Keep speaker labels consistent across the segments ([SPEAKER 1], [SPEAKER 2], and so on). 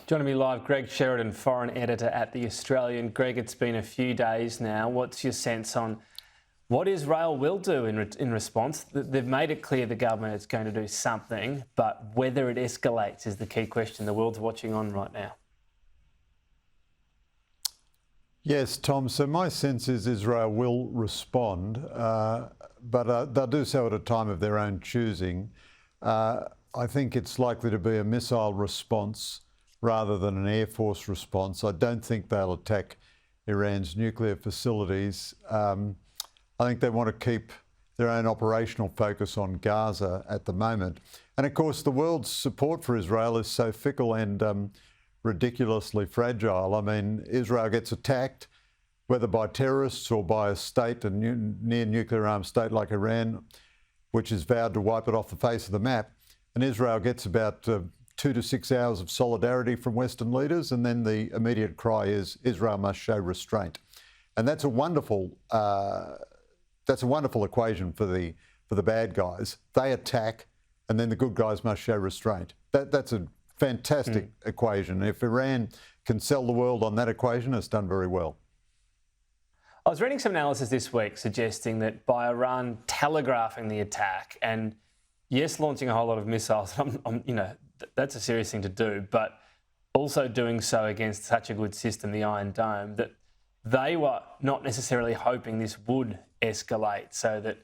[SPEAKER 1] Joining me live, Greg Sheridan, foreign editor at The Australian. Greg, it's been a few days now. What's your sense on what Israel will do in response? They've made it clear the government is going to do something, but whether it escalates is the key question the world's watching on right now.
[SPEAKER 2] Yes, Tom. So my sense is Israel will respond, but they'll do so at a time of their own choosing. I think it's likely to be a missile response rather than an Air Force response. I don't think they'll attack Iran's nuclear facilities. I think they want to keep their own operational focus on Gaza at the moment. And of course, the world's support for Israel is so fickle and ridiculously fragile. I mean, Israel gets attacked, whether by terrorists or by a state, a near nuclear armed state like Iran, which has vowed to wipe it off the face of the map. And Israel gets about 2 to 6 hours of solidarity from Western leaders, and then the immediate cry is Israel must show restraint. And that's a wonderful equation for the bad guys. They attack, and then the good guys must show restraint. That's a fantastic equation. If Iran can sell the world on that equation, it's done very well.
[SPEAKER 1] I was reading some analysis this week suggesting that by Iran telegraphing the attack and, yes, launching a whole lot of missiles, that's a serious thing to do, but also doing so against such a good system, the Iron Dome, that they were not necessarily hoping this would escalate, so that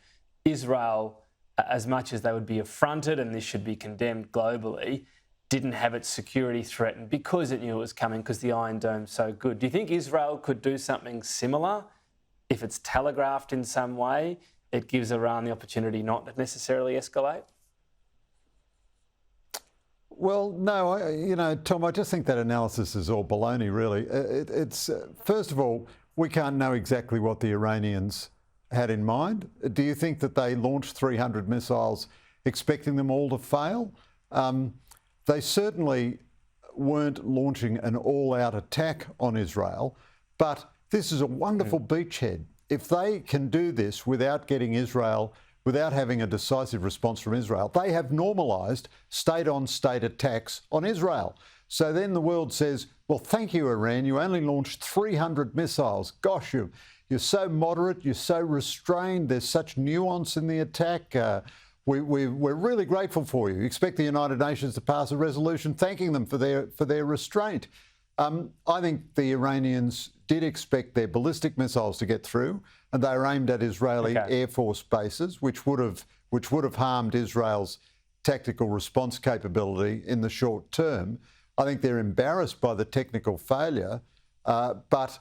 [SPEAKER 1] Israel, as much as they would be affronted and this should be condemned globally, didn't have its security threatened because it knew it was coming because the Iron Dome's so good. Do you think Israel could do something similar if it's telegraphed in some way? It gives Iran the opportunity not to necessarily escalate?
[SPEAKER 2] Well, no, Tom, I just think that analysis is all baloney, really. First of all, we can't know exactly what the Iranians had in mind. Do you think that they launched 300 missiles expecting them all to fail? They certainly weren't launching an all-out attack on Israel, but this is a wonderful beachhead. If they can do this without getting Israel, without having a decisive response from Israel, they have normalised state-on-state attacks on Israel. So then the world says, well, thank you, Iran, you only launched 300 missiles. Gosh, you're so moderate, you're so restrained, there's such nuance in the attack. We're really grateful for you. Expect the United Nations to pass a resolution thanking them for their restraint. I think the Iranians did expect their ballistic missiles to get through, and they were aimed at Israeli Air Force bases, which would have harmed Israel's tactical response capability in the short term. I think they're embarrassed by the technical failure, but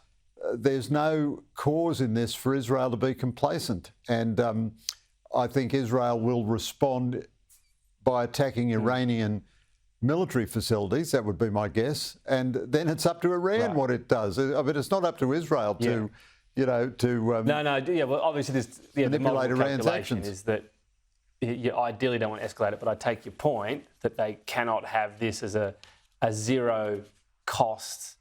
[SPEAKER 2] there's no cause in this for Israel to be complacent. And I think Israel will respond by attacking Iranian military facilities. That would be my guess. And then it's up to Iran what it does. I mean, it's not up to Israel to,
[SPEAKER 1] well, obviously
[SPEAKER 2] manipulate
[SPEAKER 1] the
[SPEAKER 2] Iran's actions.
[SPEAKER 1] Is that you ideally don't want to escalate it, but I take your point that they cannot have this as a zero-cost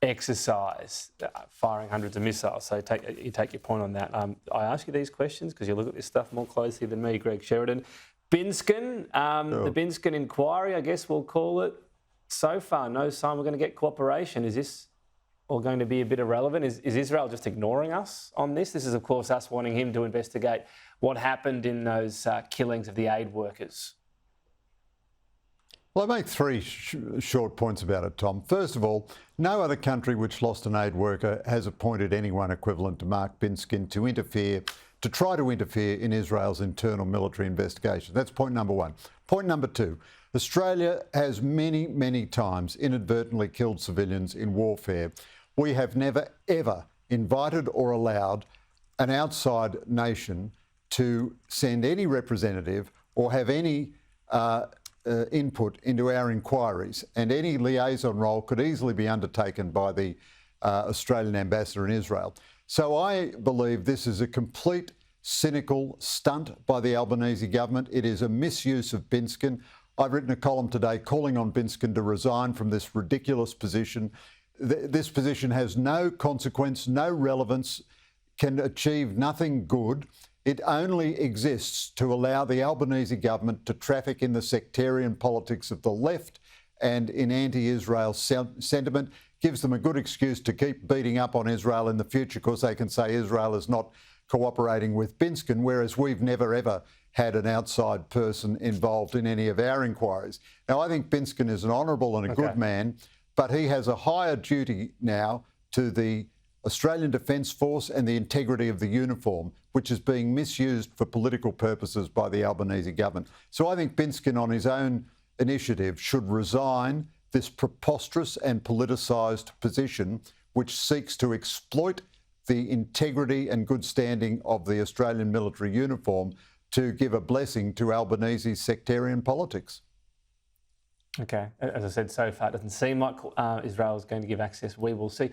[SPEAKER 1] exercise, firing hundreds of missiles. So you take your point on that. I ask you these questions because you look at this stuff more closely than me, Greg Sheridan. Binskin, the Binskin Inquiry, I guess we'll call it. So far, no sign we're going to get cooperation. Is this all going to be a bit irrelevant? Is Israel just ignoring us on this? This is, of course, us wanting him to investigate what happened in those killings of the aid workers.
[SPEAKER 2] Well, I make three short points about it, Tom. First of all, no other country which lost an aid worker has appointed anyone equivalent to Mark Binskin to try to interfere in Israel's internal military investigation. That's point number one. Point number two, Australia has many, many times inadvertently killed civilians in warfare. We have never, ever invited or allowed an outside nation to send any representative or have any input into our inquiries, and any liaison role could easily be undertaken by the Australian ambassador in Israel. So I believe this is a complete cynical stunt by the Albanese government. It is a misuse of Binskin. I've written a column today calling on Binskin to resign from this ridiculous position. This position has no consequence, no relevance, can achieve nothing good. It only exists to allow the Albanese government to traffic in the sectarian politics of the left and in anti-Israel sentiment, gives them a good excuse to keep beating up on Israel in the future because they can say Israel is not cooperating with Binskin, whereas we've never ever had an outside person involved in any of our inquiries. Now, I think Binskin is an honourable and a good man, but he has a higher duty now to the Australian Defence Force and the integrity of the uniform, which is being misused for political purposes by the Albanese government. So I think Binskin, on his own initiative, should resign this preposterous and politicised position which seeks to exploit the integrity and good standing of the Australian military uniform to give a blessing to Albanese's sectarian politics.
[SPEAKER 1] Okay, as I said, so far it doesn't seem like Israel is going to give access. We will see.